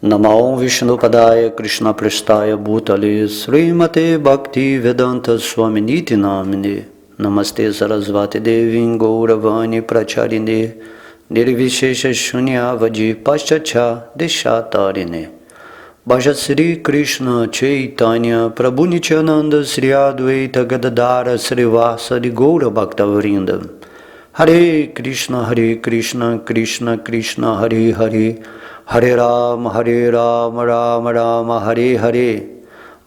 Namo Vishnupadaya Krishna Prestaya Bhutale Srimate Bhakti Vedanta Swaminiti Namine Namaste Sarasvati Devin Gauravani Pracharine Nirvishesha Shunyavadi Paschacha Deshatarine Bhaja Sri Krishna Chaitanya Prabhu Nityananda Sri Advaita Gadadara Srivasadi Gaura Bhaktavrinda Hare Krishna Krishna Krishna Hare Hare Hare Rama Rama Rama Hare Hare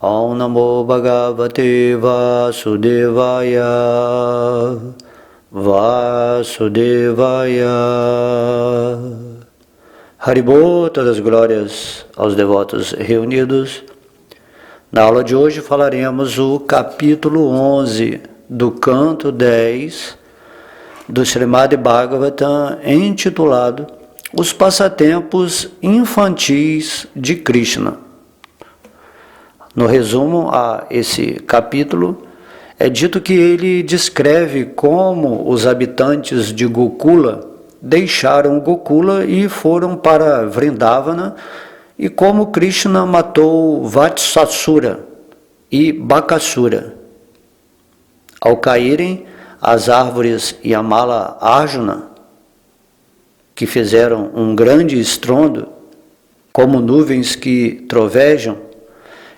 Om Namo Bhagavate Vasudevaya Vasudevaya Haribô, todas as glórias aos devotos reunidos. Na aula de hoje falaremos o capítulo 11 do canto 10 do Srimad Bhagavatam, intitulado Os Passatempos Infantis de Krishna. No resumo a esse capítulo, é dito que ele descreve como os habitantes de Gokula deixaram Gokula e foram para Vrindavana, e como Krishna matou Vatsasura e Bakasura. Ao caírem as árvores Yamala Arjuna, que fizeram um grande estrondo, como nuvens que trovejam,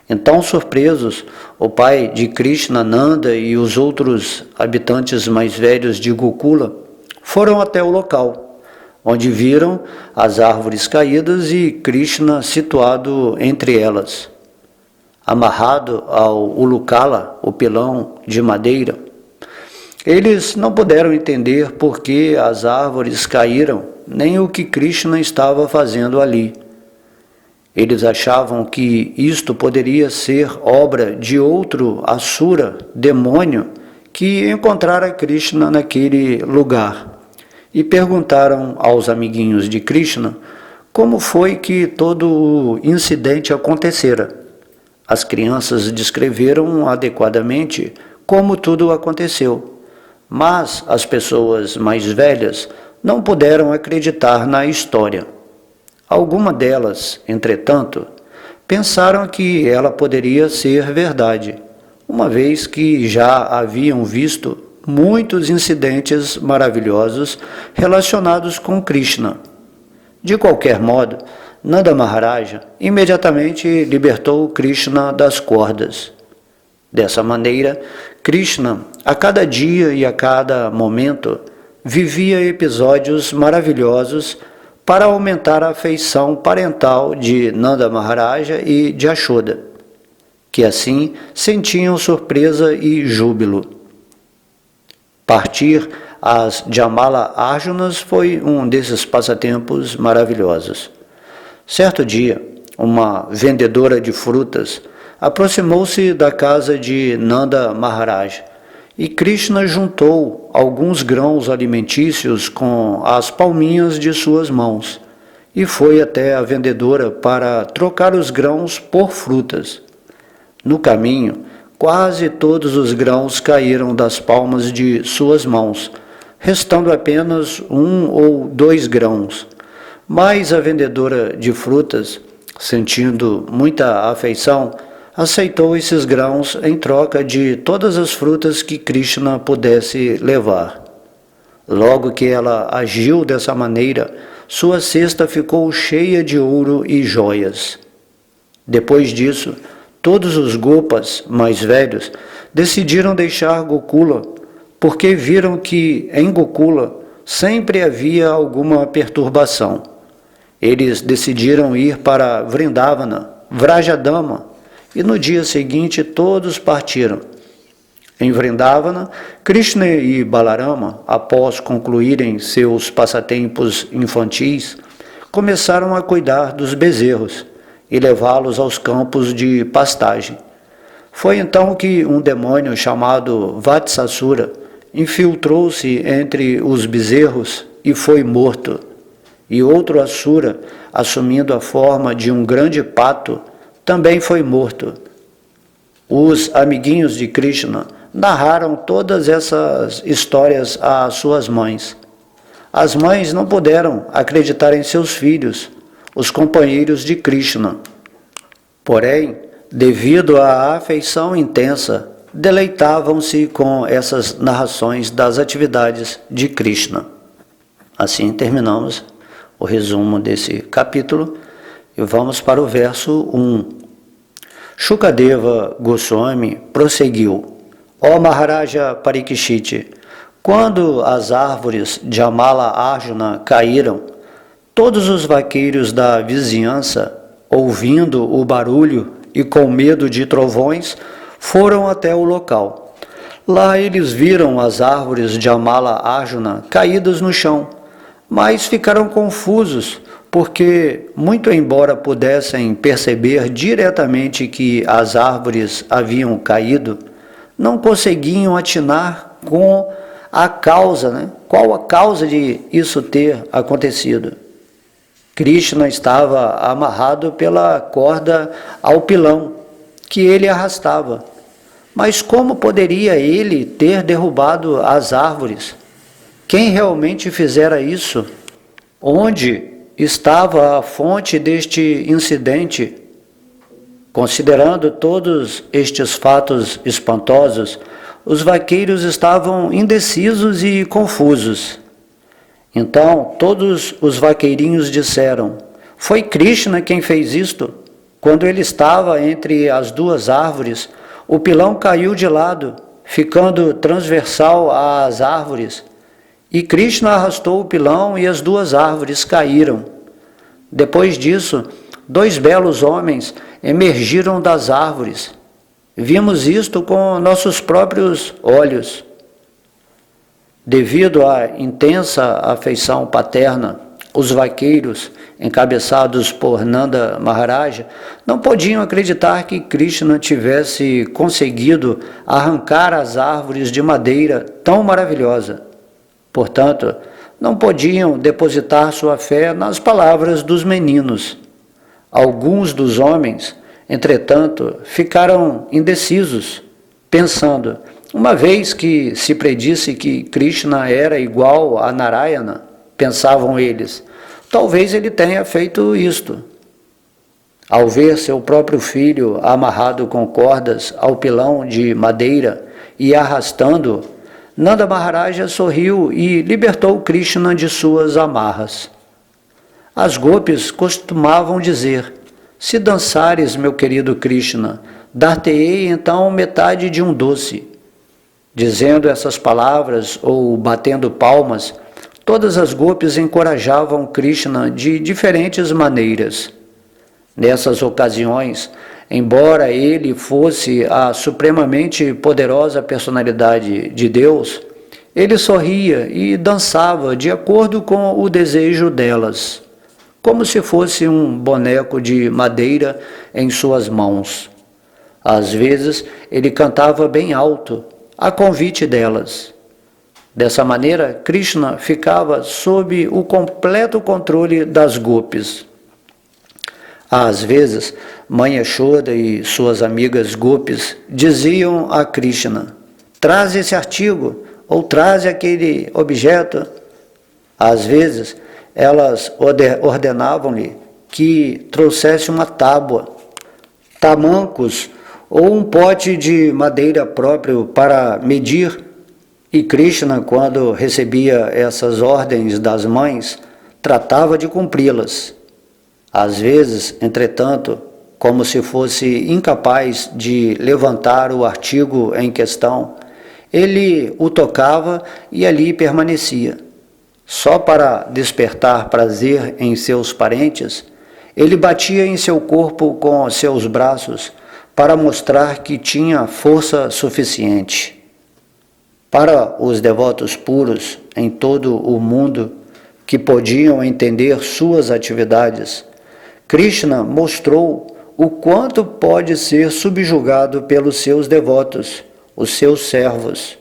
então, surpresos, o pai de Krishna, Nanda, e os outros habitantes mais velhos de Gokula foram até o local, onde viram as árvores caídas e Krishna situado entre elas, amarrado ao ulukala, o pilão de madeira. Eles não puderam entender por que as árvores caíram, nem o que Krishna estava fazendo ali. Eles achavam que isto poderia ser obra de outro Asura, demônio, que encontrara Krishna naquele lugar. E perguntaram aos amiguinhos de Krishna como foi que todo o incidente acontecera. As crianças descreveram adequadamente como tudo aconteceu, mas as pessoas mais velhas não puderam acreditar na história. Algumas delas, entretanto, pensaram que ela poderia ser verdade, uma vez que já haviam visto muitos incidentes maravilhosos relacionados com Krishna. De qualquer modo, Nanda Maharaja imediatamente libertou Krishna das cordas. Dessa maneira, Krishna, a cada dia e a cada momento, vivia episódios maravilhosos para aumentar a afeição parental de Nanda Maharaja e de Yashoda, que assim sentiam surpresa e júbilo. Partir as Jamala Arjunas foi um desses passatempos maravilhosos. Certo dia, uma vendedora de frutas aproximou-se da casa de Nanda Maharaja e Krishna juntou alguns grãos alimentícios com as palminhas de suas mãos e foi até a vendedora para trocar os grãos por frutas. No caminho, quase todos os grãos caíram das palmas de suas mãos, restando apenas 1 ou 2 grãos. Mas a vendedora de frutas, sentindo muita afeição, aceitou esses grãos em troca de todas as frutas que Krishna pudesse levar. Logo que ela agiu dessa maneira, sua cesta ficou cheia de ouro e joias. Depois disso, todos os Gopas mais velhos decidiram deixar Gokula, porque viram que em Gokula sempre havia alguma perturbação. Eles decidiram ir para Vrindavana, Vrajadama, e no dia seguinte todos partiram. Em Vrindavana, Krishna e Balarama, após concluírem seus passatempos infantis, começaram a cuidar dos bezerros e levá-los aos campos de pastagem. Foi então que um demônio chamado Vatsasura infiltrou-se entre os bezerros e foi morto. E outro Asura, assumindo a forma de um grande pato, também foi morto. Os amiguinhos de Krishna narraram todas essas histórias às suas mães. As mães não puderam acreditar em seus filhos, os companheiros de Krishna. Porém, devido à afeição intensa, deleitavam-se com essas narrações das atividades de Krishna. Assim terminamos o resumo desse capítulo e vamos para o verso 1. Shukadeva Goswami prosseguiu: Ó Maharaja Parikshit, quando as árvores de Amala Arjuna caíram, todos os vaqueiros da vizinhança, ouvindo o barulho e com medo de trovões, foram até o local. Lá eles viram as árvores de Amala Arjuna caídas no chão, mas ficaram confusos, porque, muito embora pudessem perceber diretamente que as árvores haviam caído, não conseguiam atinar com a causa, qual a causa de isso ter acontecido. Krishna estava amarrado pela corda ao pilão que ele arrastava. Mas como poderia ele ter derrubado as árvores? Quem realmente fizera isso? Onde estava a fonte deste incidente? Considerando todos estes fatos espantosos, os vaqueiros estavam indecisos e confusos. Então, todos os vaqueirinhos disseram: foi Krishna quem fez isto? Quando ele estava entre as duas árvores, o pilão caiu de lado, ficando transversal às árvores. E Krishna arrastou o pilão e as duas árvores caíram. Depois disso, 2 belos homens emergiram das árvores. Vimos isto com nossos próprios olhos. Devido à intensa afeição paterna, os vaqueiros, encabeçados por Nanda Maharaja, não podiam acreditar que Krishna tivesse conseguido arrancar as árvores de madeira tão maravilhosa. Portanto, não podiam depositar sua fé nas palavras dos meninos. Alguns dos homens, entretanto, ficaram indecisos, pensando: uma vez que se predisse que Krishna era igual a Narayana, pensavam eles, talvez ele tenha feito isto. Ao ver seu próprio filho amarrado com cordas ao pilão de madeira e arrastando, Nanda Maharaja sorriu e libertou Krishna de suas amarras. As gopis costumavam dizer: se dançares, meu querido Krishna, dar-te-ei então metade de um doce. Dizendo essas palavras ou batendo palmas, todas as gopis encorajavam Krishna de diferentes maneiras. Nessas ocasiões, embora ele fosse a supremamente poderosa personalidade de Deus, ele sorria e dançava de acordo com o desejo delas, como se fosse um boneco de madeira em suas mãos. Às vezes, ele cantava bem alto, a convite delas. Dessa maneira, Krishna ficava sob o completo controle das gopis. Às vezes, Mãe Yashoda e suas amigas gopis diziam a Krishna: traz esse artigo, ou traz aquele objeto. Às vezes, elas ordenavam-lhe que trouxesse uma tábua, tamancos ou um pote de madeira próprio para medir. E Krishna, quando recebia essas ordens das mães, tratava de cumpri-las. Às vezes, entretanto, como se fosse incapaz de levantar o artigo em questão, ele o tocava e ali permanecia. Só para despertar prazer em seus parentes, ele batia em seu corpo com seus braços para mostrar que tinha força suficiente. Para os devotos puros em todo o mundo que podiam entender suas atividades, Krishna mostrou o quanto pode ser subjugado pelos seus devotos, os seus servos.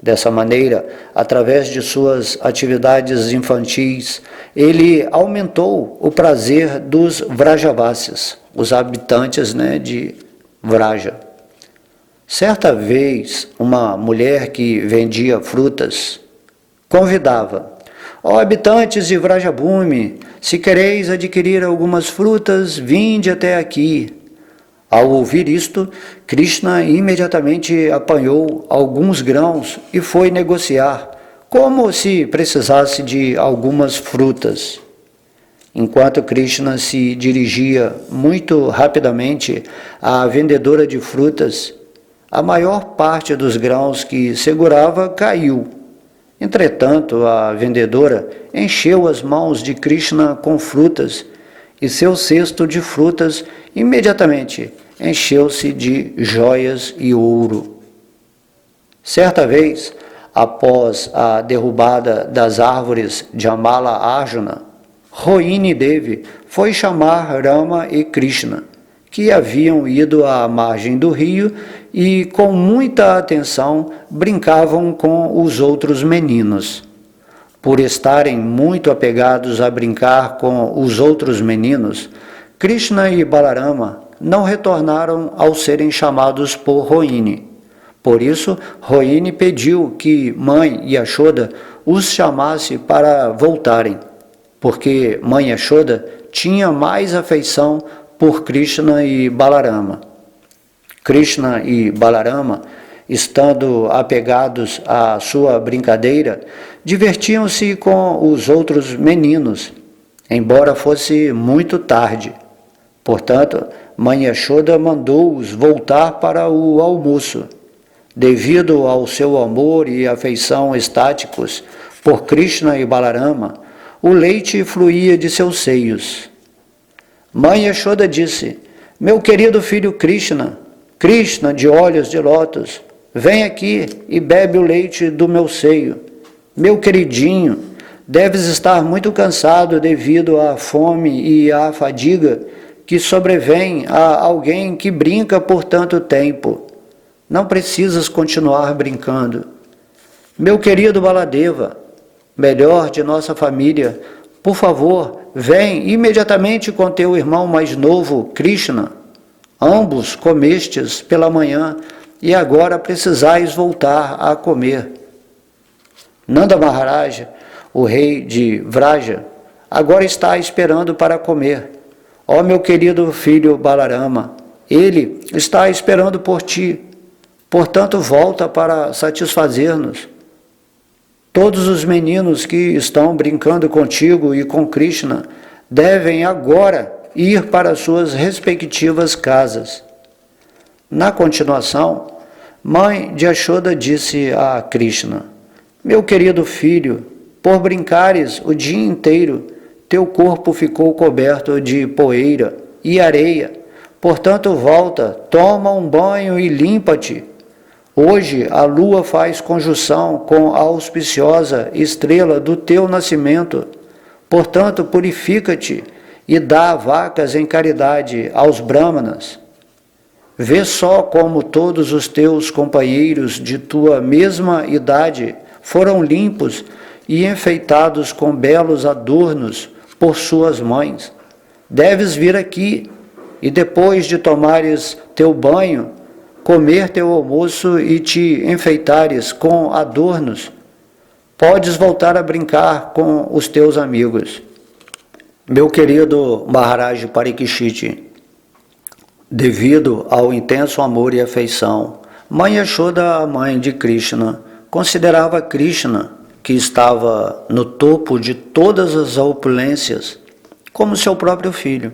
Dessa maneira, através de suas atividades infantis, ele aumentou o prazer dos Vrajavasis, os habitantes de Vraja. Certa vez, uma mulher que vendia frutas convidava: Ó habitantes de Vrajabhumi, se quereis adquirir algumas frutas, vinde até aqui. Ao ouvir isto, Krishna imediatamente apanhou alguns grãos e foi negociar, como se precisasse de algumas frutas. Enquanto Krishna se dirigia muito rapidamente à vendedora de frutas, a maior parte dos grãos que segurava caiu. Entretanto, a vendedora encheu as mãos de Krishna com frutas, e seu cesto de frutas imediatamente encheu-se de joias e ouro. Certa vez, após a derrubada das árvores de Amala Arjuna, Rohini Devi foi chamar Rama e Krishna, que haviam ido à margem do rio e, com muita atenção, brincavam com os outros meninos. Por estarem muito apegados a brincar com os outros meninos, Krishna e Balarama não retornaram ao serem chamados por Rohini. Por isso, Rohini pediu que mãe Yashoda os chamasse para voltarem, porque mãe Yashoda tinha mais afeição por Krishna e Balarama. Krishna e Balarama, estando apegados à sua brincadeira, divertiam-se com os outros meninos, embora fosse muito tarde. Portanto, mãe Yashoda mandou-os voltar para o almoço. Devido ao seu amor e afeição estáticos por Krishna e Balarama, o leite fluía de seus seios. Mãe Yashoda disse: meu querido filho Krishna, Krishna de olhos de lótus, vem aqui e bebe o leite do meu seio. Meu queridinho, deves estar muito cansado devido à fome e à fadiga que sobrevém a alguém que brinca por tanto tempo. Não precisas continuar brincando. Meu querido Baladeva, melhor de nossa família, por favor, vem imediatamente com teu irmão mais novo, Krishna. Ambos comestes pela manhã e agora precisais voltar a comer. Nanda Maharaj, o rei de Vraja, agora está esperando para comer. Ó meu querido filho Balarama, ele está esperando por ti. Portanto, volta para satisfazer-nos. Todos os meninos que estão brincando contigo e com Krishna devem agora ir para suas respectivas casas. Na continuação, mãe de Yashoda disse a Krishna: meu querido filho, por brincares o dia inteiro, teu corpo ficou coberto de poeira e areia. Portanto, volta, toma um banho e limpa-te. Hoje a lua faz conjunção com a auspiciosa estrela do teu nascimento. Portanto, purifica-te e dá vacas em caridade aos brahmanas. Vê só como todos os teus companheiros de tua mesma idade foram limpos e enfeitados com belos adornos por suas mães. Deves vir aqui e, depois de tomares teu banho, comer teu almoço e te enfeitares com adornos, podes voltar a brincar com os teus amigos. Meu querido Maharaj Parikshit, devido ao intenso amor e afeição, mãe Yashoda, a mãe de Krishna, considerava Krishna, que estava no topo de todas as opulências, como seu próprio filho.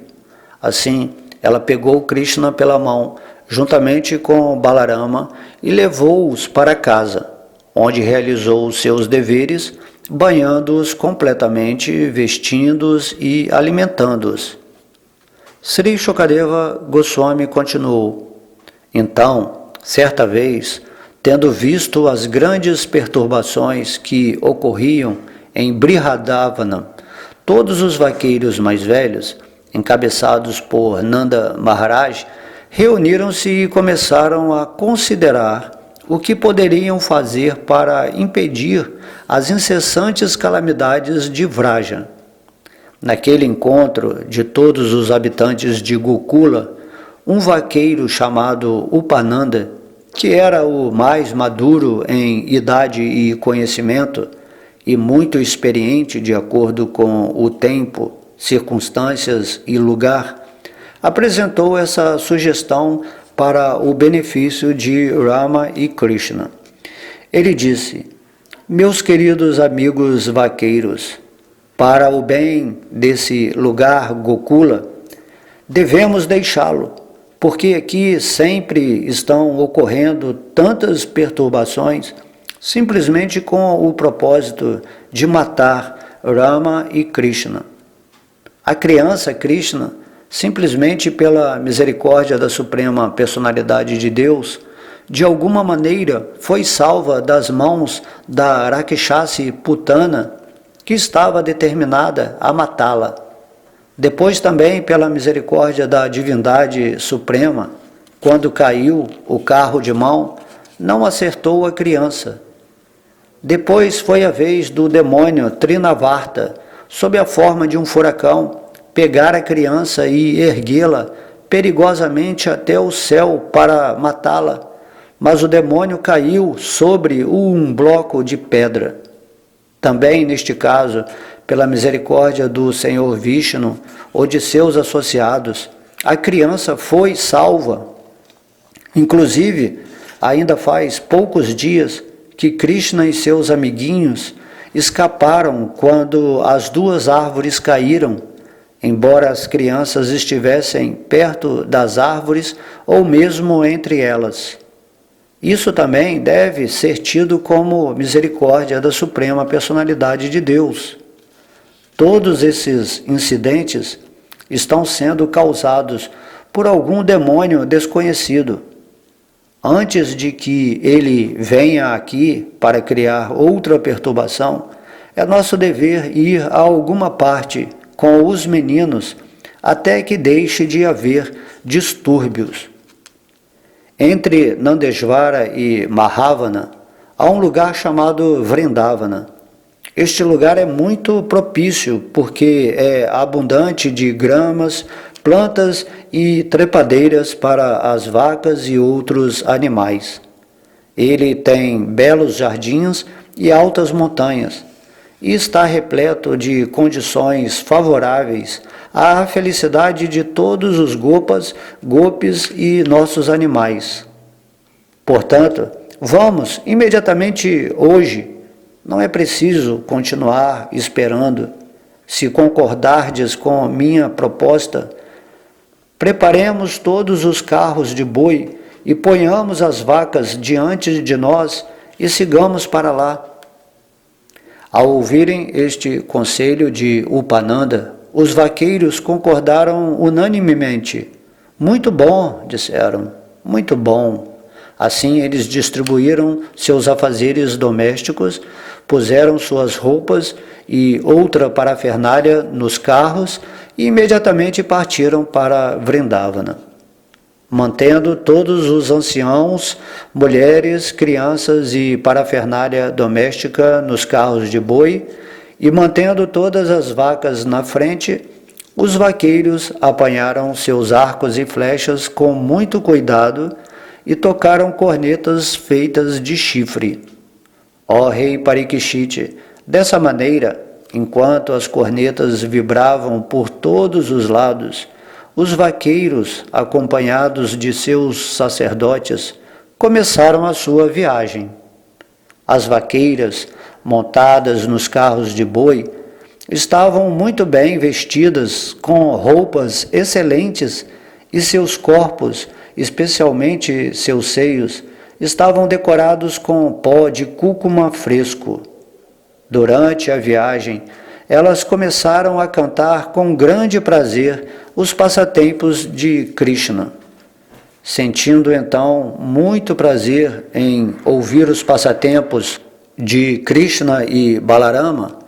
Assim, ela pegou Krishna pela mão, juntamente com Balarama, e levou-os para casa, onde realizou os seus deveres, banhando-os completamente, vestindo-os e alimentando-os. Sri Shukadeva Goswami continuou: então, certa vez, tendo visto as grandes perturbações que ocorriam em Brihadavana, todos os vaqueiros mais velhos, encabeçados por Nanda Maharaj, reuniram-se e começaram a considerar o que poderiam fazer para impedir as incessantes calamidades de Vraja. Naquele encontro de todos os habitantes de Gokula, um vaqueiro chamado Upananda, que era o mais maduro em idade e conhecimento, e muito experiente de acordo com o tempo, circunstâncias e lugar, apresentou essa sugestão para o benefício de Rama e Krishna. Ele disse: meus queridos amigos vaqueiros, para o bem desse lugar Gokula, devemos deixá-lo, porque aqui sempre estão ocorrendo tantas perturbações, simplesmente com o propósito de matar Rama e Krishna. A criança Krishna, simplesmente pela misericórdia da Suprema Personalidade de Deus, de alguma maneira foi salva das mãos da Rakshasi Putana, que estava determinada a matá-la. Depois também pela misericórdia da Divindade Suprema, quando caiu o carro de mão, não acertou a criança. Depois foi a vez do demônio Trinavarta, sob a forma de um furacão, pegar a criança e erguê-la perigosamente até o céu para matá-la, mas o demônio caiu sobre um bloco de pedra. Também, neste caso, pela misericórdia do Senhor Vishnu ou de seus associados, a criança foi salva. Inclusive, ainda faz poucos dias que Krishna e seus amiguinhos escaparam quando as duas árvores caíram, embora as crianças estivessem perto das árvores ou mesmo entre elas. Isso também deve ser tido como misericórdia da Suprema Personalidade de Deus. Todos esses incidentes estão sendo causados por algum demônio desconhecido. Antes de que ele venha aqui para criar outra perturbação, é nosso dever ir a alguma parte com os meninos até que deixe de haver distúrbios. Entre Nandesvara e Mahavana, há um lugar chamado Vrindavana. Este lugar é muito propício porque é abundante de gramas, plantas e trepadeiras para as vacas e outros animais. Ele tem belos jardins e altas montanhas, e está repleto de condições favoráveis à felicidade de todos os gopis e nossos animais. Portanto, vamos imediatamente hoje. Não é preciso continuar esperando. Se concordardes com minha proposta, preparemos todos os carros de boi e ponhamos as vacas diante de nós e sigamos para lá. Ao ouvirem este conselho de Upananda, os vaqueiros concordaram unanimemente. Muito bom, disseram, muito bom. Assim eles distribuíram seus afazeres domésticos, puseram suas roupas e outra parafernália nos carros e imediatamente partiram para Vrindavana, mantendo todos os anciãos, mulheres, crianças e parafernália doméstica nos carros de boi e mantendo todas as vacas na frente. Os vaqueiros apanharam seus arcos e flechas com muito cuidado e tocaram cornetas feitas de chifre. Ó rei Parikshit, dessa maneira, enquanto as cornetas vibravam por todos os lados, os vaqueiros, acompanhados de seus sacerdotes, começaram a sua viagem. As vaqueiras, montadas nos carros de boi, estavam muito bem vestidas com roupas excelentes e seus corpos, especialmente seus seios, estavam decorados com pó de cúrcuma fresco. Durante a viagem, elas começaram a cantar com grande prazer os passatempos de Krishna. Sentindo então muito prazer em ouvir os passatempos de Krishna e Balarama,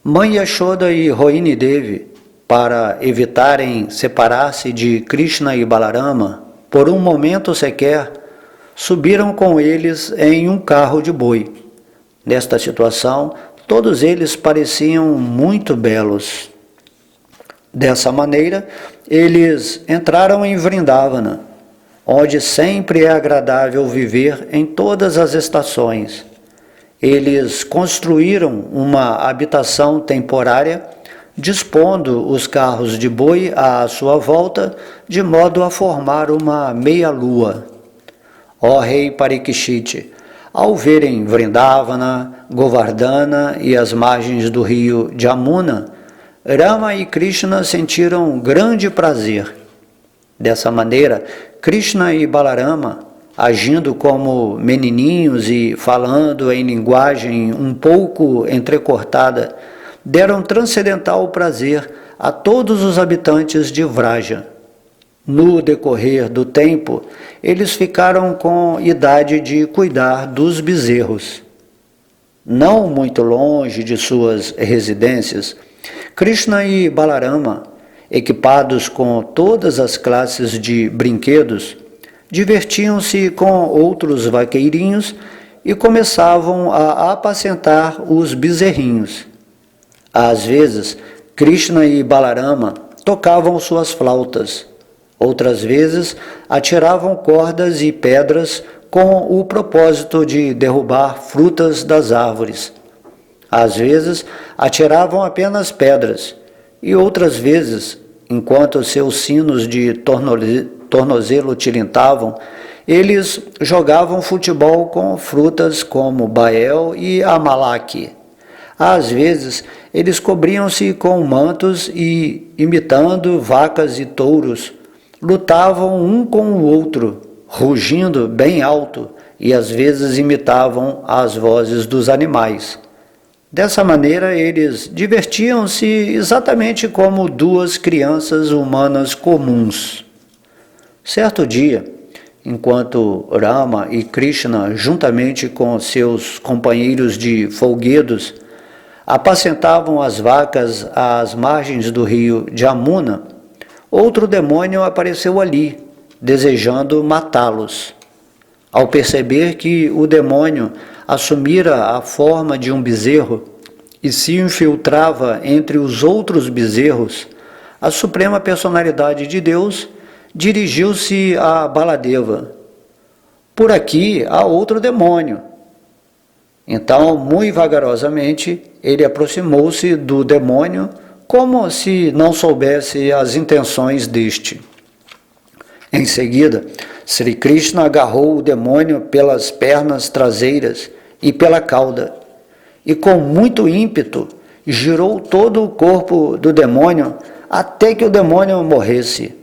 Mãe Yashoda e Rohini Devi, para evitarem separar-se de Krishna e Balarama por um momento sequer, subiram com eles em um carro de boi. Nesta situação, todos eles pareciam muito belos. Dessa maneira, eles entraram em Vrindavana, onde sempre é agradável viver em todas as estações. Eles construíram uma habitação temporária, dispondo os carros de boi à sua volta, de modo a formar uma meia-lua. Ó rei Parikshit, ao verem Vrindavana, Govardhana e as margens do rio Jamuna, Rama e Krishna sentiram grande prazer. Dessa maneira, Krishna e Balarama, agindo como menininhos e falando em linguagem um pouco entrecortada, deram transcendental prazer a todos os habitantes de Vraja. No decorrer do tempo, eles ficaram com idade de cuidar dos bezerros. Não muito longe de suas residências, Krishna e Balarama, equipados com todas as classes de brinquedos, divertiam-se com outros vaqueirinhos e começavam a apacentar os bezerrinhos. Às vezes, Krishna e Balarama tocavam suas flautas. Outras vezes, atiravam cordas e pedras com o propósito de derrubar frutas das árvores. Às vezes, atiravam apenas pedras, e outras vezes, enquanto seus sinos de tornozelo tilintavam, eles jogavam futebol com frutas como bael e amalaki. Às vezes, eles cobriam-se com mantos e, imitando vacas e touros, lutavam um com o outro, rugindo bem alto, e às vezes imitavam as vozes dos animais. Dessa maneira, eles divertiam-se exatamente como duas crianças humanas comuns. Certo dia, enquanto Rama e Krishna, juntamente com seus companheiros de folguedos, apacentavam as vacas às margens do rio Jamuna, outro demônio apareceu ali, desejando matá-los. Ao perceber que o demônio assumira a forma de um bezerro e se infiltrava entre os outros bezerros, a Suprema Personalidade de Deus dirigiu-se a Baladeva. Por aqui há outro demônio. Então, muito vagarosamente, ele aproximou-se do demônio, como se não soubesse as intenções deste. Em seguida, Sri Krishna agarrou o demônio pelas pernas traseiras e pela cauda, e com muito ímpeto girou todo o corpo do demônio até que o demônio morresse,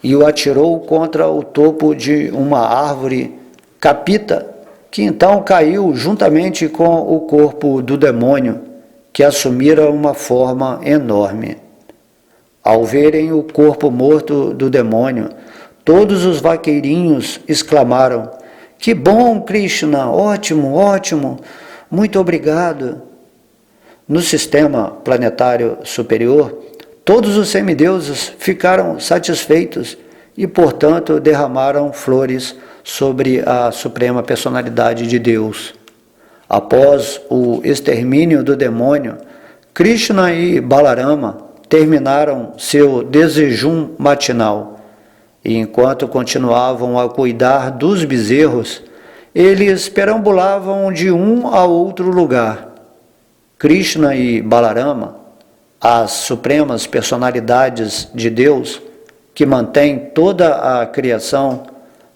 e o atirou contra o topo de uma árvore capita, que então caiu juntamente com o corpo do demônio, que assumira uma forma enorme. Ao verem o corpo morto do demônio, todos os vaqueirinhos exclamaram: "Que bom, Krishna! Ótimo, ótimo! Muito obrigado!" No sistema planetário superior, todos os semideuses ficaram satisfeitos e, portanto, derramaram flores sobre a Suprema Personalidade de Deus. Após o extermínio do demônio, Krishna e Balarama terminaram seu desejum matinal, e enquanto continuavam a cuidar dos bezerros, eles perambulavam de um a outro lugar. Krishna e Balarama, as supremas personalidades de Deus, que mantêm toda a criação,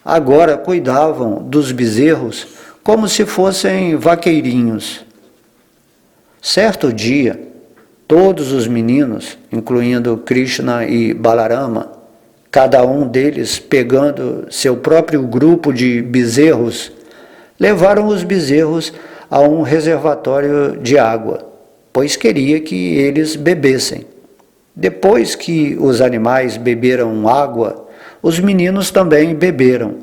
agora cuidavam dos bezerros como se fossem vaqueirinhos. Certo dia, todos os meninos, incluindo Krishna e Balarama, cada um deles pegando seu próprio grupo de bezerros, levaram os bezerros a um reservatório de água, pois queria que eles bebessem. Depois que os animais beberam água, os meninos também beberam.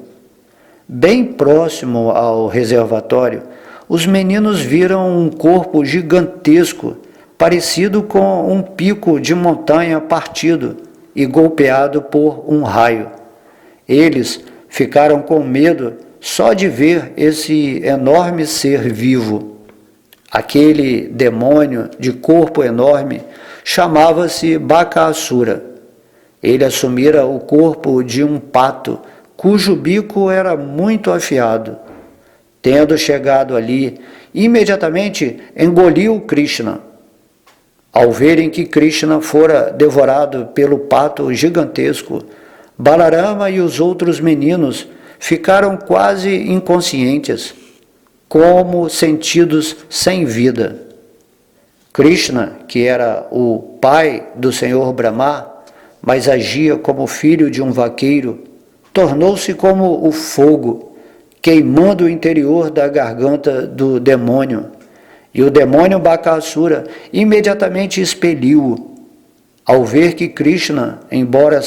Bem próximo ao reservatório, os meninos viram um corpo gigantesco, parecido com um pico de montanha partido e golpeado por um raio. Eles ficaram com medo só de ver esse enorme ser vivo. Aquele demônio de corpo enorme chamava-se Bakasura. Ele assumira o corpo de um pato, cujo bico era muito afiado. Tendo chegado ali, imediatamente engoliu Krishna. Ao verem que Krishna fora devorado pelo pato gigantesco, Balarama e os outros meninos ficaram quase inconscientes, como sentidos sem vida. Krishna, que era o pai do Senhor Brahma, mas agia como filho de um vaqueiro, tornou-se como o fogo, queimando o interior da garganta do demônio. E o demônio Bakasura imediatamente expeliu-o. Ao ver que Krishna, embora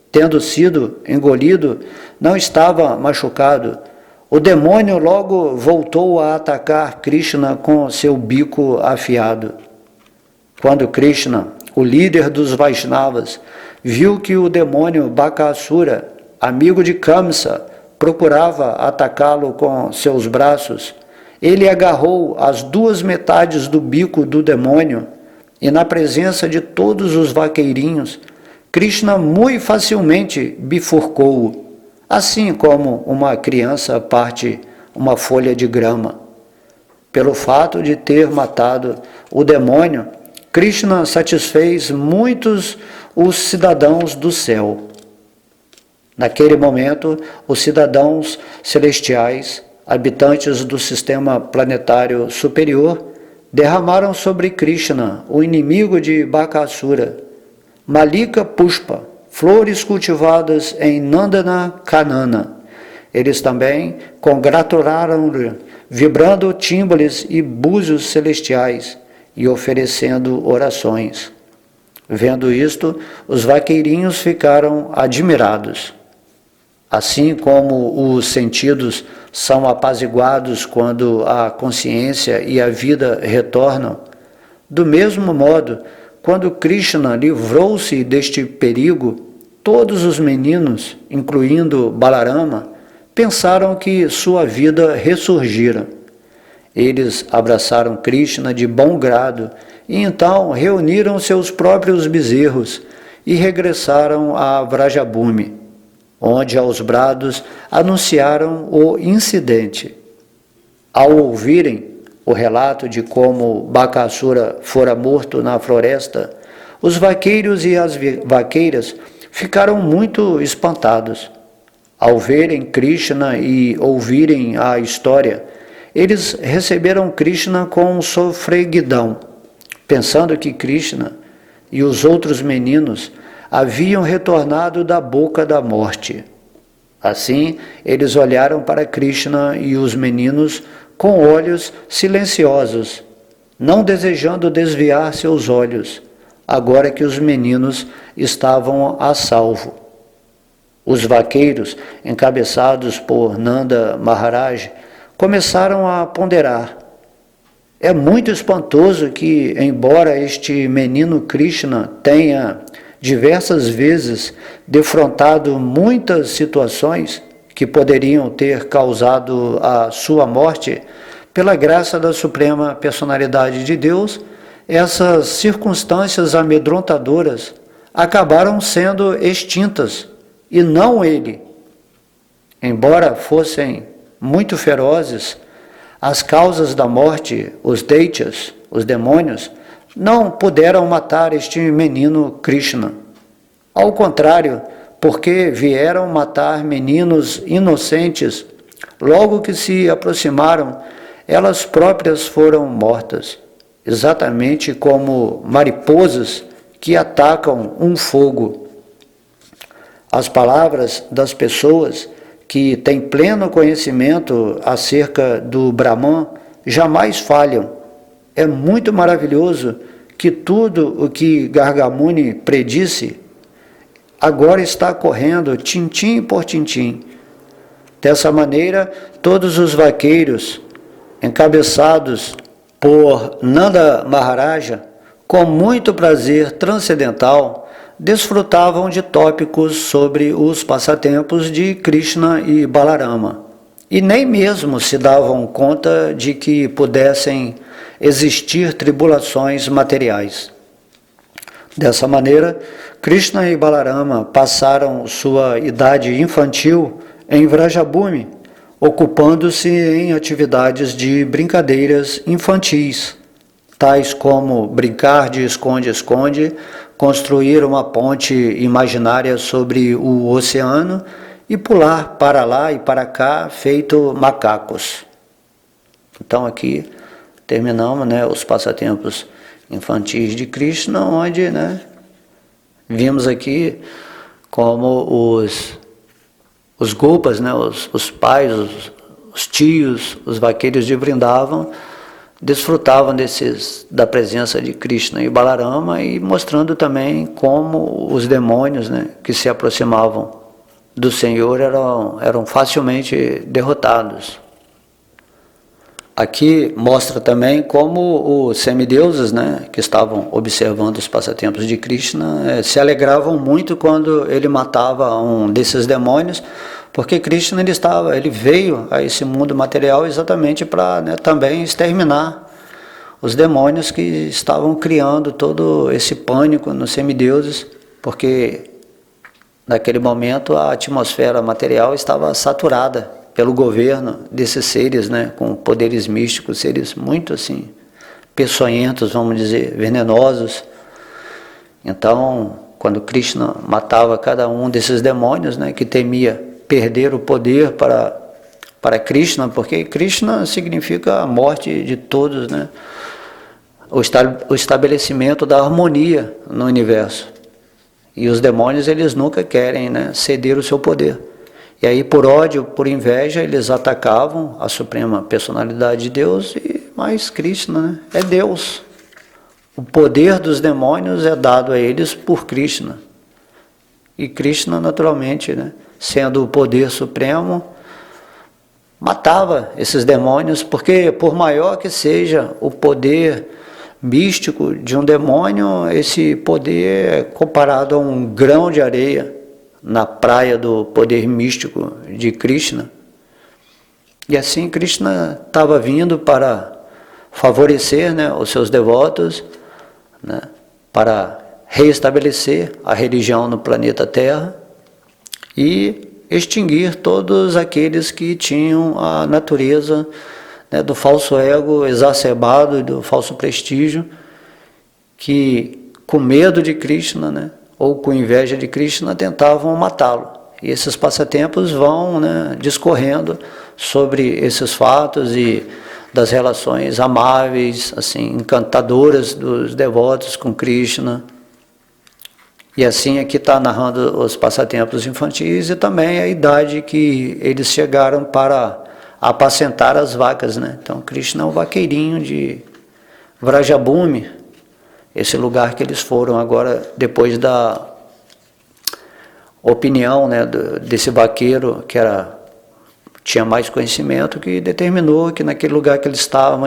tendo sido engolido, não estava machucado, o demônio logo voltou a atacar Krishna com seu bico afiado. Quando Krishna, o líder dos Vaishnavas, viu que o demônio Bakasura, amigo de Kamsa, procurava atacá-lo com seus braços, ele agarrou as duas metades do bico do demônio e, na presença de todos os vaqueirinhos, Krishna muito facilmente bifurcou-o, assim como uma criança parte uma folha de grama. Pelo fato de ter matado o demônio, Krishna satisfez muitos os cidadãos do céu. Naquele momento, os cidadãos celestiais, habitantes do sistema planetário superior, derramaram sobre Krishna, o inimigo de Bakasura, Malika Pushpa, flores cultivadas em Nandana Kanana. Eles também congratularam-lhe, vibrando tímbrales e búzios celestiais e oferecendo orações. Vendo isto, os vaqueirinhos ficaram admirados. Assim como os sentidos são apaziguados quando a consciência e a vida retornam, do mesmo modo, quando Krishna livrou-se deste perigo, todos os meninos, incluindo Balarama, pensaram que sua vida ressurgira. Eles abraçaram Krishna de bom grado e então reuniram seus próprios bezerros e regressaram a Vrajabhumi, onde aos brados anunciaram o incidente. Ao ouvirem o relato de como Bakasura fora morto na floresta, os vaqueiros e as vaqueiras ficaram muito espantados. Ao verem Krishna e ouvirem a história, eles receberam Krishna com sofreguidão, pensando que Krishna e os outros meninos haviam retornado da boca da morte. Assim, eles olharam para Krishna e os meninos com olhos silenciosos, não desejando desviar seus olhos, agora que os meninos estavam a salvo. Os vaqueiros, encabeçados por Nanda Maharaj, começaram a ponderar. É muito espantoso que, embora este menino Krishna tenha diversas vezes defrontado muitas situações que poderiam ter causado a sua morte, pela graça da Suprema Personalidade de Deus, essas circunstâncias amedrontadoras acabaram sendo extintas, e não ele. Embora fossem muito ferozes, as causas da morte, os daityas, os demônios, não puderam matar este menino Krishna. Ao contrário, porque vieram matar meninos inocentes, logo que se aproximaram, elas próprias foram mortas, exatamente como mariposas que atacam um fogo. As palavras das pessoas que têm pleno conhecimento acerca do Brahman jamais falham. É muito maravilhoso que tudo o que Gargamuni predisse agora está correndo tintim por tintim. Dessa maneira, todos os vaqueiros, encabeçados por Nanda Maharaja, com muito prazer transcendental, desfrutavam de tópicos sobre os passatempos de Krishna e Balarama, e nem mesmo se davam conta de que pudessem existir tribulações materiais. Dessa maneira, Krishna e Balarama passaram sua idade infantil em Vrajabhumi, ocupando-se em atividades de brincadeiras infantis, tais como brincar de esconde-esconde, construir uma ponte imaginária sobre o oceano e pular para lá e para cá, feito macacos. Então aqui terminamos, né, os passatempos infantis de Krishna, onde, né, vimos aqui como os gopas, né, os pais, os tios, os vaqueiros de Vrindavan desfrutavam da presença de Krishna e Balarama, e mostrando também como os demônios, né, que se aproximavam do Senhor eram facilmente derrotados. Aqui mostra também como os semideuses, né, que estavam observando os passatempos de Krishna, se alegravam muito quando ele matava um desses demônios, porque Krishna ele veio a esse mundo material exatamente para, né, também exterminar os demônios que estavam criando todo esse pânico nos semideuses, porque naquele momento a atmosfera material estava saturada pelo governo desses seres, né, com poderes místicos, seres muito assim peçonhentos, vamos dizer, venenosos. Então, quando Krishna matava cada um desses demônios, né, que temia perder o poder para Krishna, porque Krishna significa a morte de todos, né, o estabelecimento da harmonia no universo. E os demônios, eles nunca querem, né, ceder o seu poder. E aí, por ódio, por inveja, eles atacavam a suprema personalidade de Deus, mas Krishna, né, é Deus. O poder dos demônios é dado a eles por Krishna. E Krishna, naturalmente, né, sendo o poder supremo, matava esses demônios, porque por maior que seja o poder místico de um demônio, esse poder é comparado a um grão de areia na praia do poder místico de Krishna. E assim Krishna estava vindo para favorecer, né, os seus devotos, né, para reestabelecer a religião no planeta Terra e extinguir todos aqueles que tinham a natureza, né, do falso ego exacerbado e do falso prestígio, que com medo de Krishna, né, ou com inveja de Krishna, tentavam matá-lo. E esses passatempos vão, né, discorrendo sobre esses fatos e das relações amáveis, assim, encantadoras dos devotos com Krishna. E assim aqui está narrando os passatempos infantis e também a idade que eles chegaram para apacentar as vacas, né? Então Krishna é um vaqueirinho de Vrajabhumi, esse lugar que eles foram agora, depois da opinião, né, desse vaqueiro que tinha mais conhecimento, que determinou que naquele lugar que eles estava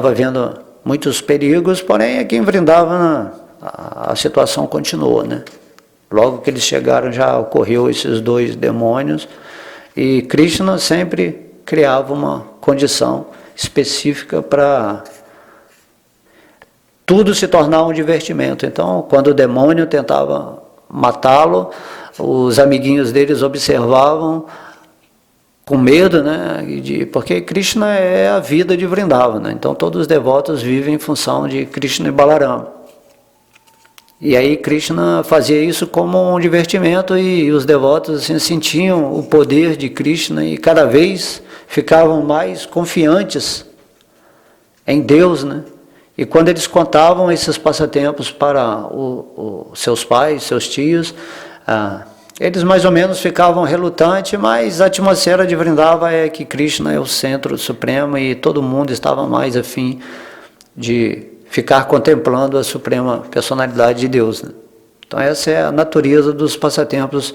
havendo muitos perigos, porém aqui em Vrindavan a situação continuou, né? Logo que eles chegaram já ocorreu esses dois demônios e Krishna sempre criava uma condição específica para tudo se tornar um divertimento. Então, quando o demônio tentava matá-lo, os amiguinhos deles observavam com medo, né? Porque Krishna é a vida de Vrindavan, né? Então todos os devotos vivem em função de Krishna e Balarama. E aí Krishna fazia isso como um divertimento e os devotos assim, sentiam o poder de Krishna e cada vez ficavam mais confiantes em Deus, né? E quando eles contavam esses passatempos para seus pais, seus tios, eles mais ou menos ficavam relutantes, mas a atmosfera de Vrindavan é que Krishna é o centro supremo e todo mundo estava mais afim de ficar contemplando a suprema personalidade de Deus, né? Então essa é a natureza dos passatempos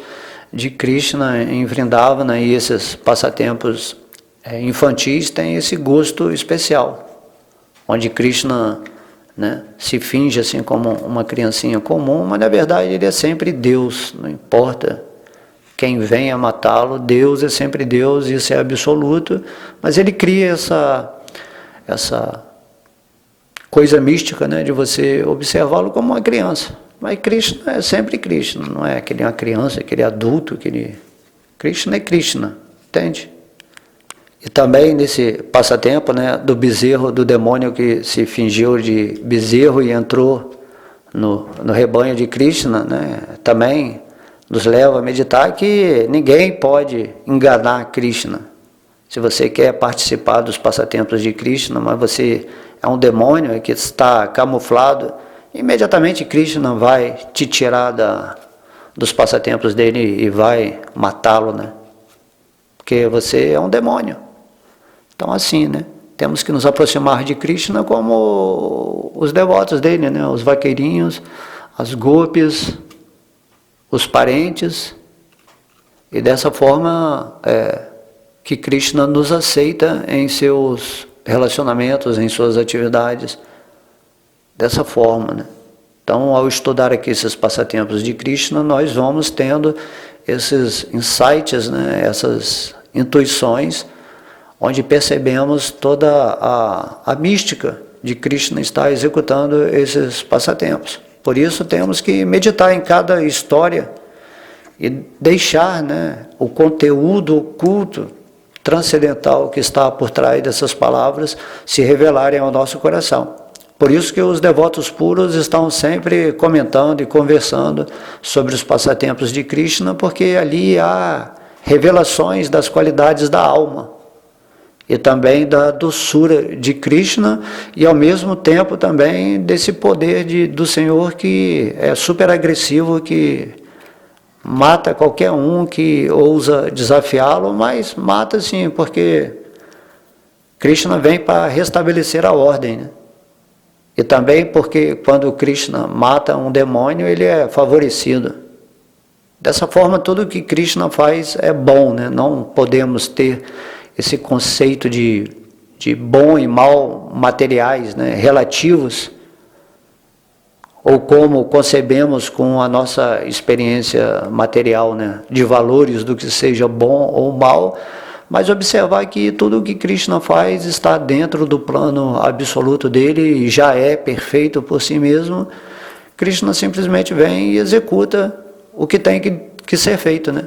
de Krishna em Vrindavan, né? E esses passatempos infantis têm esse gosto especial, onde Krishna, né, se finge assim como uma criancinha comum, mas na verdade ele é sempre Deus, não importa quem venha matá-lo, Deus é sempre Deus, isso é absoluto, mas ele cria essa coisa mística, né, de você observá-lo como uma criança. Mas Krishna é sempre Krishna, não é que ele é uma criança, que ele é adulto, Krishna é Krishna, entende? E também nesse passatempo, né, do bezerro, do demônio que se fingiu de bezerro e entrou no rebanho de Krishna, né, também nos leva a meditar que ninguém pode enganar Krishna. Se você quer participar dos passatempos de Krishna, mas você é um demônio que está camuflado, imediatamente Krishna vai te tirar dos passatempos dele e vai matá-lo, né? Porque você é um demônio. Então assim, né? Temos que nos aproximar de Krishna como os devotos dele, né? Os vaqueirinhos, as gopis, os parentes. E dessa forma que Krishna nos aceita em seus relacionamentos, em suas atividades. Dessa forma, né? Então, ao estudar aqui esses passatempos de Krishna, nós vamos tendo esses insights, né? Essas intuições, onde percebemos toda a mística de Krishna estar executando esses passatempos. Por isso temos que meditar em cada história e deixar, né, o conteúdo oculto, transcendental que está por trás dessas palavras se revelarem ao nosso coração. Por isso que os devotos puros estão sempre comentando e conversando sobre os passatempos de Krishna, porque ali há revelações das qualidades da alma e também da doçura de Krishna e ao mesmo tempo também desse poder do Senhor que é super agressivo, que mata qualquer um que ousa desafiá-lo, mas mata sim, porque Krishna vem para restabelecer a ordem, né? E também porque quando Krishna mata um demônio, ele é favorecido. Dessa forma, tudo que Krishna faz é bom, né? Não podemos ter esse conceito de bom e mal materiais, né? Relativos, ou como concebemos com a nossa experiência material, né? De valores do que seja bom ou mal, mas observar que tudo o que Krishna faz está dentro do plano absoluto dele e já é perfeito por si mesmo. Krishna simplesmente vem e executa o que tem que ser feito, né?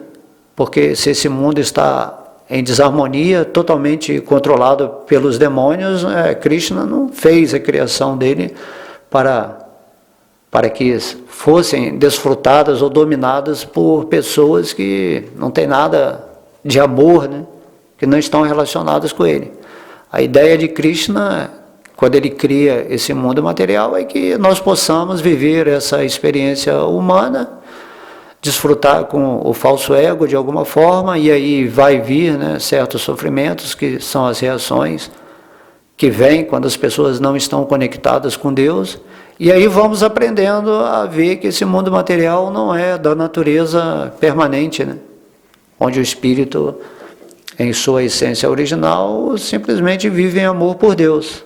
Porque se esse mundo está em desarmonia, totalmente controlado pelos demônios, Krishna não fez a criação dele para que fossem desfrutadas ou dominadas por pessoas que não têm nada de amor, né? Que não estão relacionadas com ele. A ideia de Krishna, quando ele cria esse mundo material, é que nós possamos viver essa experiência humana, desfrutar com o falso ego de alguma forma, e aí vai vir, né, certos sofrimentos, que são as reações que vêm quando as pessoas não estão conectadas com Deus, e aí vamos aprendendo a ver que esse mundo material não é da natureza permanente, né? Onde o espírito, em sua essência original, simplesmente vive em amor por Deus.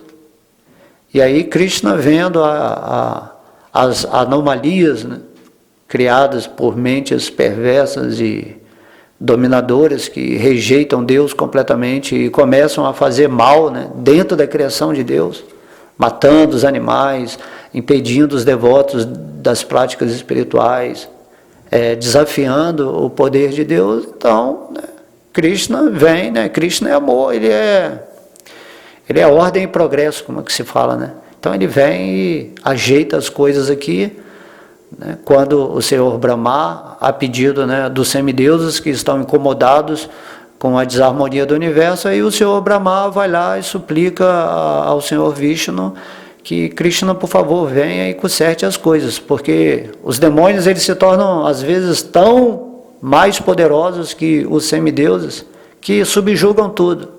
E aí Krishna, vendo as anomalias, né, criadas por mentes perversas e dominadoras que rejeitam Deus completamente e começam a fazer mal, né, dentro da criação de Deus, matando os animais, impedindo os devotos das práticas espirituais, desafiando o poder de Deus. Então, né, Krishna vem, né? Krishna é amor, ele é ordem e progresso, como é que se fala, né? Então ele vem e ajeita as coisas aqui, né? Quando o Senhor Brahma, a pedido, né, dos semideuses que estão incomodados com a desarmonia do universo, aí o Senhor Brahma vai lá e suplica ao Senhor Vishnu que Krishna, por favor, venha e conserte as coisas, porque os demônios, eles se tornam às vezes tão mais poderosos que os semideuses, que subjugam tudo.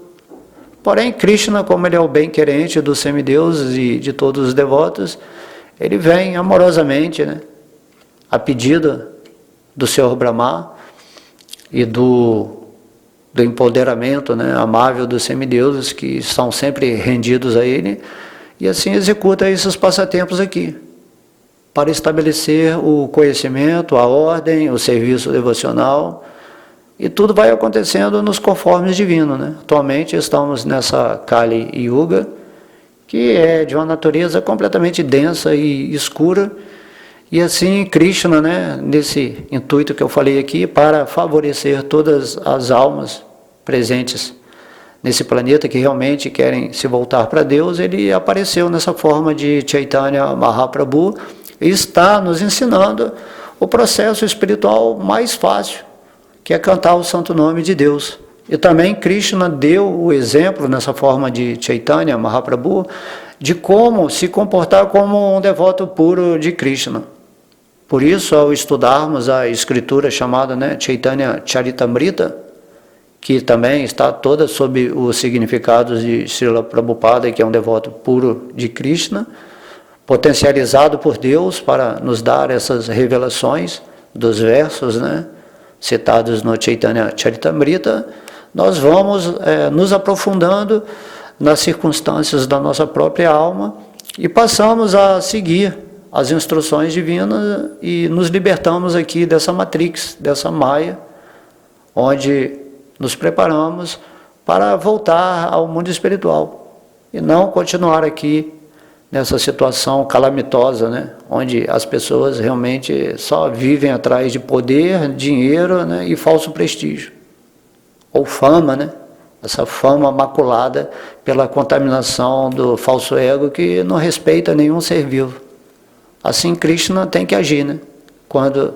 Porém, Krishna, como ele é o bem-querente dos semideuses e de todos os devotos, ele vem amorosamente, né, a pedido do Senhor Brahma e do empoderamento, né, amável dos semideuses, que são sempre rendidos a ele, e assim executa esses passatempos aqui, para estabelecer o conhecimento, a ordem, o serviço devocional, e tudo vai acontecendo nos conformes divinos, né? Atualmente estamos nessa Kali Yuga, que é de uma natureza completamente densa e escura, e assim Krishna, né, nesse intuito que eu falei aqui, para favorecer todas as almas presentes nesse planeta que realmente querem se voltar para Deus, ele apareceu nessa forma de Chaitanya Mahaprabhu e está nos ensinando o processo espiritual mais fácil, que é cantar o santo nome de Deus. E também Krishna deu o exemplo nessa forma de Chaitanya Mahaprabhu de como se comportar como um devoto puro de Krishna. Por isso, ao estudarmos a escritura chamada Chaitanya Charitamrita, que também está toda sob os significados de Srila Prabhupada, que é um devoto puro de Krishna, potencializado por Deus para nos dar essas revelações dos versos citados no Chaitanya Charitamrita, nós vamos nos aprofundando nas circunstâncias da nossa própria alma e passamos a seguir as instruções divinas e nos libertamos aqui dessa matrix, dessa maia, onde nos preparamos para voltar ao mundo espiritual e não continuar aqui nessa situação calamitosa, onde as pessoas realmente só vivem atrás de poder, dinheiro e falso prestígio, ou fama, essa fama maculada pela contaminação do falso ego que não respeita nenhum ser vivo. Assim Krishna tem que agir, Quando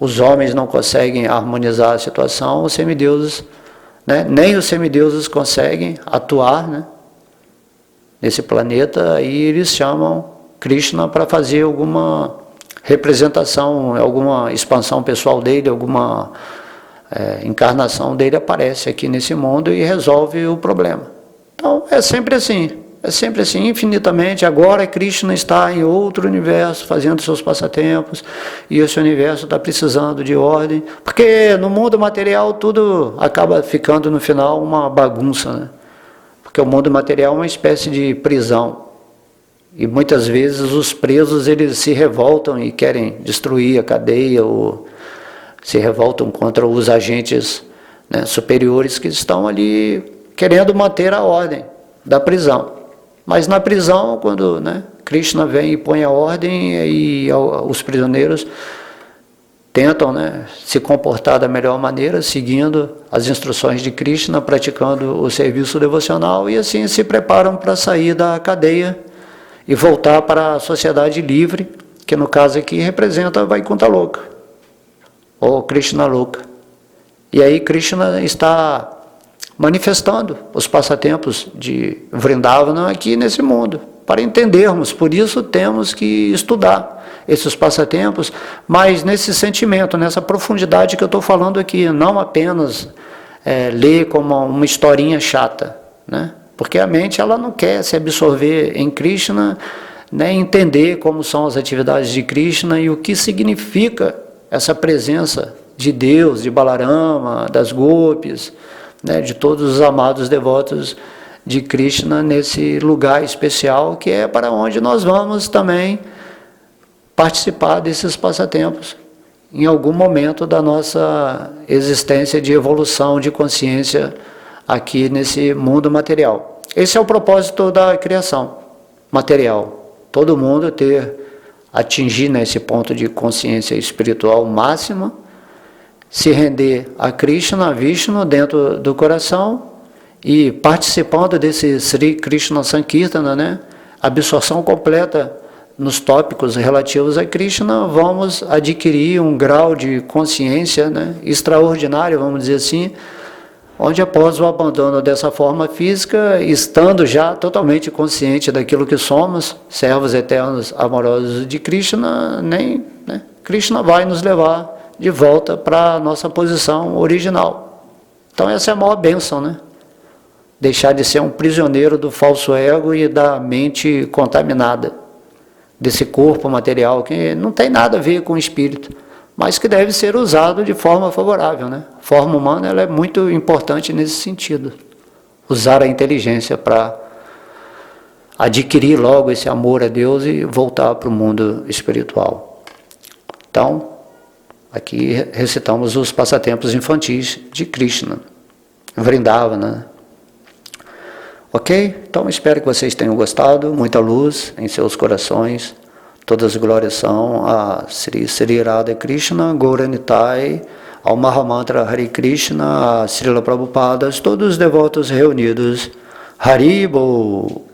os homens não conseguem harmonizar a situação, os semideuses, nem os semideuses conseguem atuar, nesse planeta, aí eles chamam Krishna para fazer alguma representação, alguma expansão pessoal dele, alguma encarnação dele aparece aqui nesse mundo e resolve o problema. Então é sempre assim, infinitamente. Agora Krishna está em outro universo, fazendo seus passatempos, e esse universo está precisando de ordem, porque no mundo material tudo acaba ficando no final uma bagunça, porque o mundo material é uma espécie de prisão, e muitas vezes os presos eles se revoltam e querem destruir a cadeia, ou se revoltam contra os agentes superiores que estão ali querendo manter a ordem da prisão. Mas na prisão, quando Krishna vem e põe a ordem, e os prisioneiros tentam se comportar da melhor maneira, seguindo as instruções de Krishna, praticando o serviço devocional, e assim se preparam para sair da cadeia e voltar para a sociedade livre, que no caso aqui representa Vaikuntha Loka, ou Krishna Loka. E aí Krishna está manifestando os passatempos de Vrindavana aqui nesse mundo, para entendermos. Por isso temos que estudar esses passatempos, mas nesse sentimento, nessa profundidade que eu estou falando aqui, não apenas ler como uma historinha chata, porque a mente ela não quer se absorver em Krishna, nem entender como são as atividades de Krishna e o que significa essa presença de Deus, de Balarama, das Gopis, de todos os amados devotos de Krishna nesse lugar especial que é para onde nós vamos também participar desses passatempos em algum momento da nossa existência de evolução de consciência aqui nesse mundo material. Esse é o propósito da criação material. Todo mundo atingir nesse ponto de consciência espiritual máxima, se render a Krishna, a Vishnu dentro do coração e participando desse Sri Krishna Sankirtana, absorção completa nos tópicos relativos a Krishna, vamos adquirir um grau de consciência extraordinário, vamos dizer assim, onde após o abandono dessa forma física, estando já totalmente consciente daquilo que somos, servos eternos amorosos de Krishna, Krishna vai nos levar de volta para a nossa posição original. Então essa é a maior bênção, Deixar de ser um prisioneiro do falso ego e da mente contaminada, desse corpo material que não tem nada a ver com o espírito, mas que deve ser usado de forma favorável, A forma humana ela é muito importante nesse sentido. Usar a inteligência para adquirir logo esse amor a Deus e voltar para o mundo espiritual. Então, aqui recitamos os passatempos infantis de Krishna, Vrindavana. Ok? Então espero que vocês tenham gostado. Muita luz em seus corações. Todas as glórias são a Sri Radha Krishna, Gauranitai, ao Mahamantra Hare Krishna, a Srila Prabhupada, todos os devotos reunidos. Haribo!